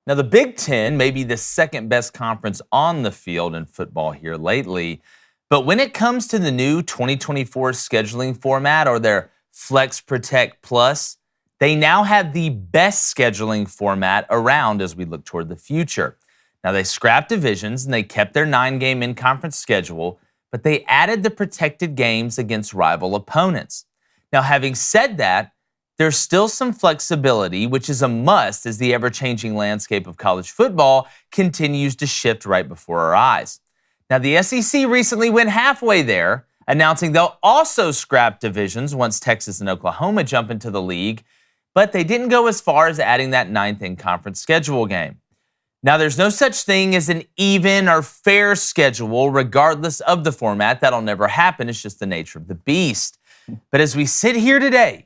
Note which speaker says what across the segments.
Speaker 1: Now, the Big Ten may be the second best conference on the field in football here lately, but when it comes to the new 2024 scheduling format or their Flex Protect Plus, they now have the best scheduling format around as we look toward the future. Now, they scrapped divisions and they kept their 9-game in-conference schedule, but they added the protected games against rival opponents. Now, having said that, there's still some flexibility, which is a must as the ever-changing landscape of college football continues to shift right before our eyes. Now, the SEC recently went halfway there, announcing they'll also scrap divisions once Texas and Oklahoma jump into the league, but they didn't go as far as adding that 9th in-conference schedule game. Now, there's no such thing as an even or fair schedule, regardless of the format. That'll never happen. It's just the nature of the beast. But as we sit here today,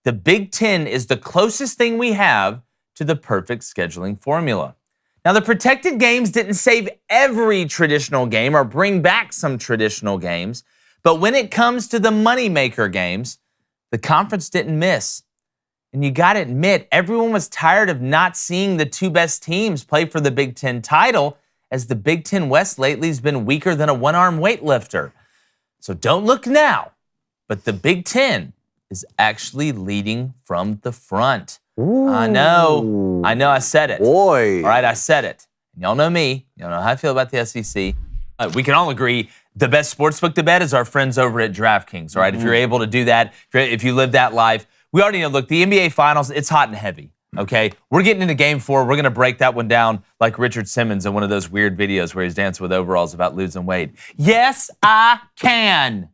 Speaker 1: the Big Ten is the closest thing we have to the perfect scheduling formula. Now, the protected games didn't save every traditional game or bring back some traditional games, but when it comes to the moneymaker games, the conference didn't miss. And you got to admit, everyone was tired of not seeing the two best teams play for the Big Ten title, as the Big Ten West lately has been weaker than a one-arm weightlifter. So don't look now, but the Big Ten is actually leading from the front.
Speaker 2: Ooh.
Speaker 1: I know, I said it.
Speaker 2: Boy.
Speaker 1: All right, I said it. Y'all know me. Y'all know how I feel about the SEC. We can all agree the best sportsbook to bet is our friends over at DraftKings, all right? If you're able to do that, if you live that life. We already know, look, the NBA Finals, it's hot and heavy, okay? We're getting into Game 4. We're going to break that one down like Richard Simmons in one of those weird videos where he's dancing with overalls about losing weight. Yes, I can.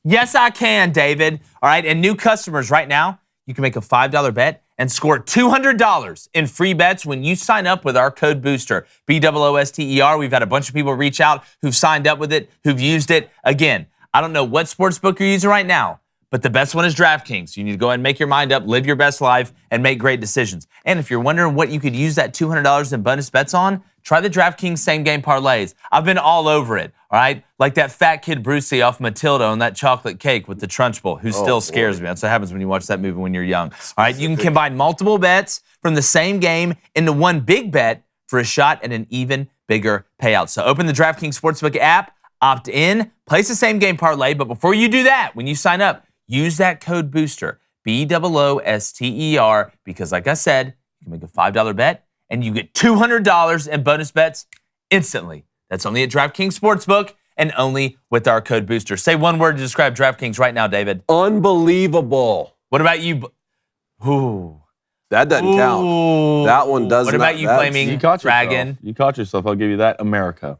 Speaker 1: Yes, I can, David. All right, and new customers right now, you can make a $5 bet and score $200 in free bets when you sign up with our code BOOSTER, BOOSTER. We've had a bunch of people reach out who've signed up with it, who've used it. Again, I don't know what sportsbook you're using right now, but the best one is DraftKings. You need to go ahead and make your mind up, live your best life, and make great decisions. And if you're wondering what you could use that $200 in bonus bets on, try the DraftKings same-game parlays. I've been all over it, all right? Like that fat kid Brucey off Matilda on that chocolate cake with the Trunchbull, who still scares me. That's what happens when you watch that movie when you're young. All right, you can combine multiple bets from the same game into one big bet for a shot at an even bigger payout. So open the DraftKings Sportsbook app, opt in, place the same-game parlay, but before you do that, when you sign up, use that code BOOSTER, BOOSTER, because like I said, you can make a $5 bet, and you get $200 in bonus bets instantly. That's only at DraftKings Sportsbook and only with our code BOOSTER. Say one word to describe DraftKings right now, David.
Speaker 2: Unbelievable.
Speaker 1: What about you? Ooh.
Speaker 2: That doesn't count. That one doesn't.
Speaker 1: What about you, Flaming Dragon?
Speaker 3: You caught yourself. I'll give you that. America.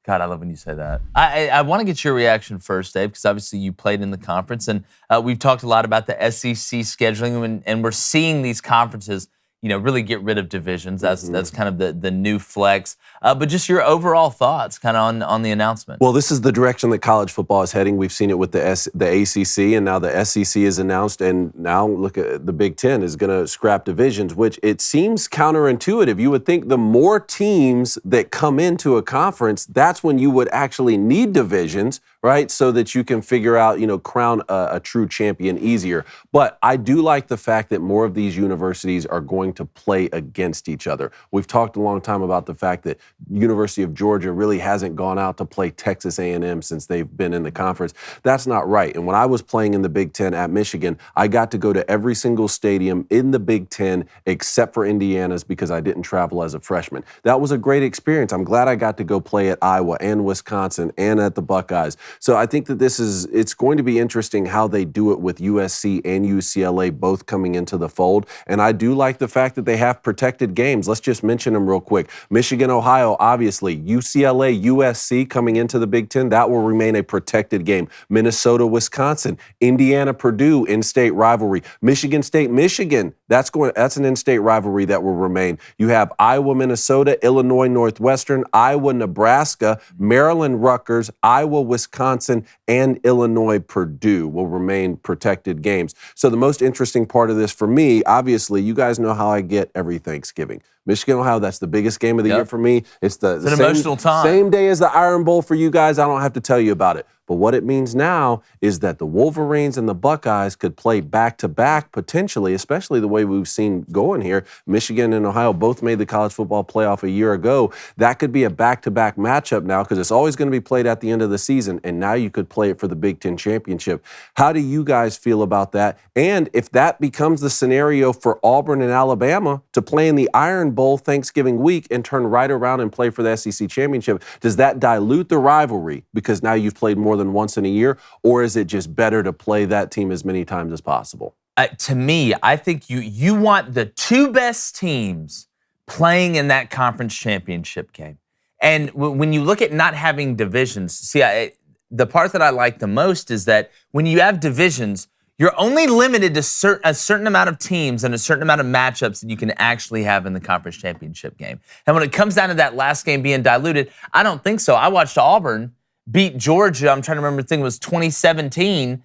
Speaker 1: God, I love when you say that. I want to get your reaction first, Dave, because obviously you played in the conference, and we've talked a lot about the SEC scheduling, and we're seeing these conferences, really get rid of divisions. That's kind of the new flex. But just your overall thoughts kind of on the announcement.
Speaker 2: Well, this is the direction that college football is heading. We've seen it with the ACC, and now the SEC is announced, and now look at the Big Ten is going to scrap divisions, which it seems counterintuitive. You would think the more teams that come into a conference, that's when you would actually need divisions, right? So that you can figure out, crown a true champion easier. But I do like the fact that more of these universities are going to play against each other. We've talked a long time about the fact that University of Georgia really hasn't gone out to play Texas A&M since they've been in the conference. That's not right. And when I was playing in the Big Ten at Michigan, I got to go to every single stadium in the Big Ten except for Indiana's because I didn't travel as a freshman. That was a great experience. I'm glad I got to go play at Iowa and Wisconsin and at the Buckeyes. So I think that it's going to be interesting how they do it with USC and UCLA both coming into the fold. And I do like the fact that they have protected games. Let's just mention them real quick. Michigan, Ohio, obviously. UCLA, USC coming into the Big Ten, that will remain a protected game. Minnesota, Wisconsin, Indiana, Purdue, in-state rivalry. Michigan State, Michigan, that's an in-state rivalry that will remain. You have Iowa, Minnesota, Illinois, Northwestern, Iowa, Nebraska, Maryland, Rutgers, Iowa, Wisconsin, and Illinois, Purdue will remain protected games. So the most interesting part of this for me, obviously, you guys know how I get every Thanksgiving. Michigan, Ohio, that's the biggest game of the year for me. It's an emotional time. Same day as the Iron Bowl for you guys. I don't have to tell you about it. But what it means now is that the Wolverines and the Buckeyes could play back-to-back potentially, especially the way we've seen going here. Michigan and Ohio both made the college football playoff a year ago. That could be a back-to-back matchup now because it's always going to be played at the end of the season, and now you could play it for the Big Ten championship. How do you guys feel about that? And if that becomes the scenario for Auburn and Alabama to play in the Iron Bowl Thanksgiving week and turn right around and play for the SEC championship, does that dilute the rivalry because now you've played more than once in a year, or is it just better to play that team as many times as possible?
Speaker 1: To me, I think you want the two best teams playing in that conference championship game. And when you look at not having divisions, see, the part that I like the most is that when you have divisions, you're only limited to a certain amount of teams and a certain amount of matchups that you can actually have in the conference championship game. And when it comes down to that last game being diluted, I don't think so. I watched Auburn beat Georgia, I'm trying to remember, I think it was 2017,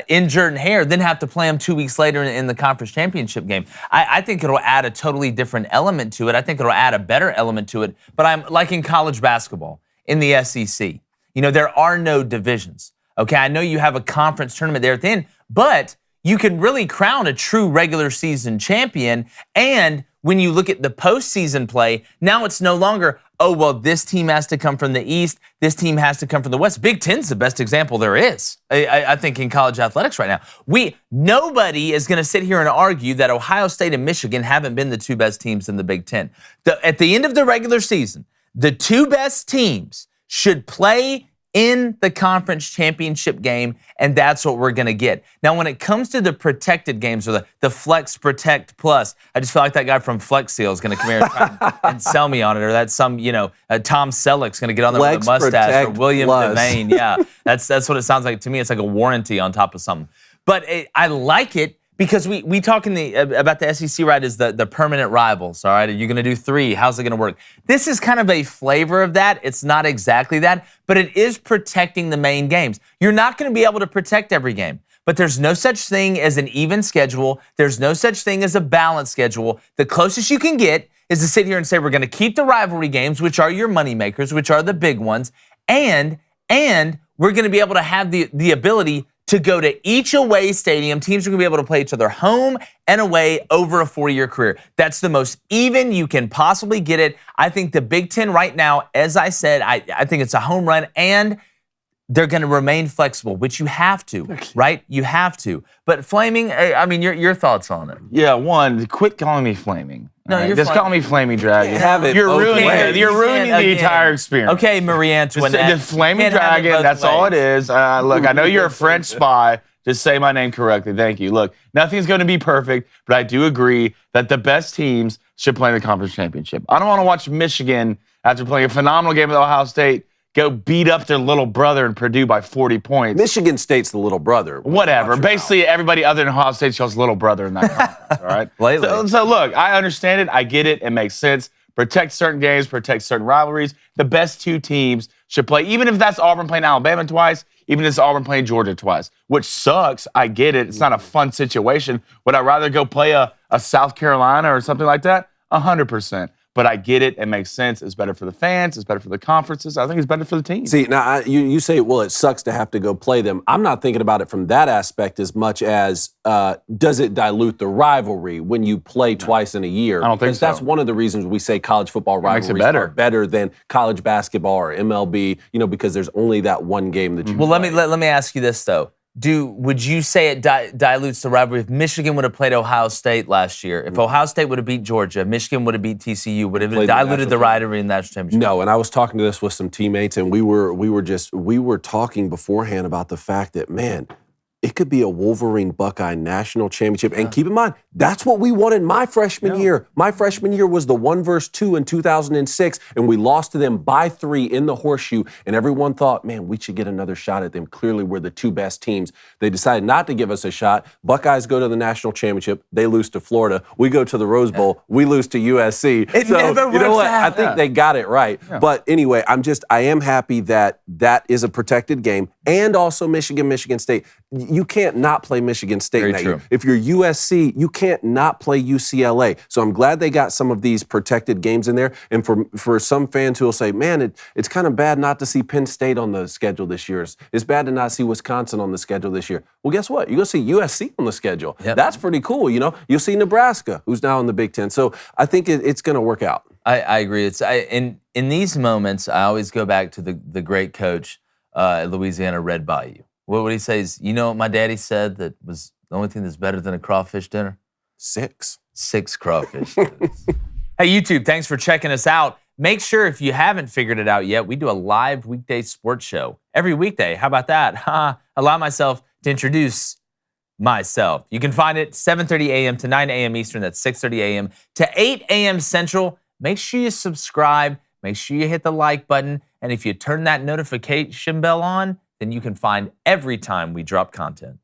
Speaker 1: in Jordan-Hare, then have to play them 2 weeks later in the conference championship game. I think it'll add a totally different element to it. I think it'll add a better element to it. But I'm like in college basketball, in the SEC. There are no divisions. Okay, I know you have a conference tournament there at the end, but you can really crown a true regular season champion. And when you look at the postseason play, now it's no longer, oh, well, this team has to come from the East, this team has to come from the West. Big Ten's the best example there is, I think, in college athletics right now. Nobody is going to sit here and argue that Ohio State and Michigan haven't been the two best teams in the Big Ten. At the end of the regular season, the two best teams should play in the conference championship game, and that's what we're going to get. Now, when it comes to the protected games or the Flex Protect Plus, I just feel like that guy from Flex Seal is going to come here and try and sell me on it, or that's some, Tom Selleck's going to get on there with a mustache, or William Devane. Yeah, that's what it sounds like to me. It's like a warranty on top of something. But I like it because we talk about the SEC, right, as the permanent rivals, all right? Are you going to do 3? How's it going to work? This is kind of a flavor of that. It's not exactly that, but it is protecting the main games. You're not going to be able to protect every game, but there's no such thing as an even schedule. There's no such thing as a balanced schedule. The closest you can get is to sit here and say, we're going to keep the rivalry games, which are your moneymakers, which are the big ones, and we're going to be able to have the ability to go to each away stadium. Teams are going to be able to play each other home and away over a 4-year career. That's the most even you can possibly get it. I think the Big Ten right now, as I said, I think it's a home run, and they're going to remain flexible, which you have to, right? You have to. But Flaming, I mean, your thoughts on it?
Speaker 3: Yeah, one, quit calling me Flaming.
Speaker 1: No,
Speaker 3: right?
Speaker 1: you're
Speaker 3: Just call me Flaming Dragon.
Speaker 2: You're
Speaker 3: ruining the entire experience.
Speaker 1: Okay, Marie Antoinette.
Speaker 3: Just Flaming Dragon, that's all it is. Look, I know you're a French spy. Just say my name correctly. Thank you. Look, nothing's going to be perfect, but I do agree that the best teams should play in the conference championship. I don't want to watch Michigan, after playing a phenomenal game with Ohio State, go beat up their little brother in Purdue by 40 points.
Speaker 2: Michigan State's the little brother.
Speaker 3: Whatever. Basically, everybody other than Ohio State's y'all's little brother in that conference, all right?
Speaker 1: Lately.
Speaker 3: So look, I understand it. I get it. It makes sense. Protect certain games, protect certain rivalries. The best two teams should play, even if that's Auburn playing Alabama twice, even if it's Auburn playing Georgia twice, which sucks. I get it. It's not a fun situation. Would I rather go play a South Carolina or something like that? 100%. But I get it. It makes sense. It's better for the fans. It's better for the conferences. I think it's better for the team.
Speaker 2: See, now you say, well, it sucks to have to go play them. I'm not thinking about it from that aspect as much as does it dilute the rivalry when you play twice in a year?
Speaker 3: I don't think so.
Speaker 2: That's one of the reasons we say college football rivalries are better than college basketball or MLB, because there's only that one game that you
Speaker 1: Well,
Speaker 2: play.
Speaker 1: let me ask you this, though. Would you say it dilutes the rivalry? If Michigan would have played Ohio State last year, if Ohio State would have beat Georgia, Michigan would have beat TCU, would have diluted the rivalry in the national championship?
Speaker 2: No, and I was talking to this with some teammates, and we were talking beforehand about the fact that, man, it could be a Wolverine Buckeye national championship. And keep in mind, that's what we wanted my freshman year. My freshman year was the 1-2 in 2006, and we lost to them by 3 in the horseshoe. And everyone thought, man, we should get another shot at them. Clearly, we're the two best teams. They decided not to give us a shot. Buckeyes go to the national championship. They lose to Florida. We go to the Rose Bowl. We lose to USC.
Speaker 1: It never works out.
Speaker 2: I think they got it right. Yeah. But anyway, I am happy that is a protected game. and also Michigan State. You can't not play Michigan State
Speaker 1: Very
Speaker 2: in that
Speaker 1: true.
Speaker 2: year. If you're USC, you can't not play UCLA. So I'm glad they got some of these protected games in there. And for some fans who will say, man, it's kind of bad not to see Penn State on the schedule this year. It's bad to not see Wisconsin on the schedule this year. Well, guess what? You're going to see USC on the schedule.
Speaker 1: Yep.
Speaker 2: That's pretty cool, you know? You'll see Nebraska, who's now in the Big Ten. So I think it's going to work out.
Speaker 1: I agree. In these moments, I always go back to the great coach at Louisiana, Red Bayou. What he says, you know what my daddy said that was the only thing that's better than a crawfish dinner?
Speaker 2: 6
Speaker 1: crawfish dinners. Hey, YouTube, thanks for checking us out. Make sure if you haven't figured it out yet, we do a live weekday sports show every weekday. How about that? Allow myself to introduce myself. You can find it 7:30 a.m. to 9 a.m. Eastern. That's 6:30 a.m. to 8 a.m. Central. Make sure you subscribe. Make sure you hit the like button. And if you turn that notification bell on, then you can find every time we drop content.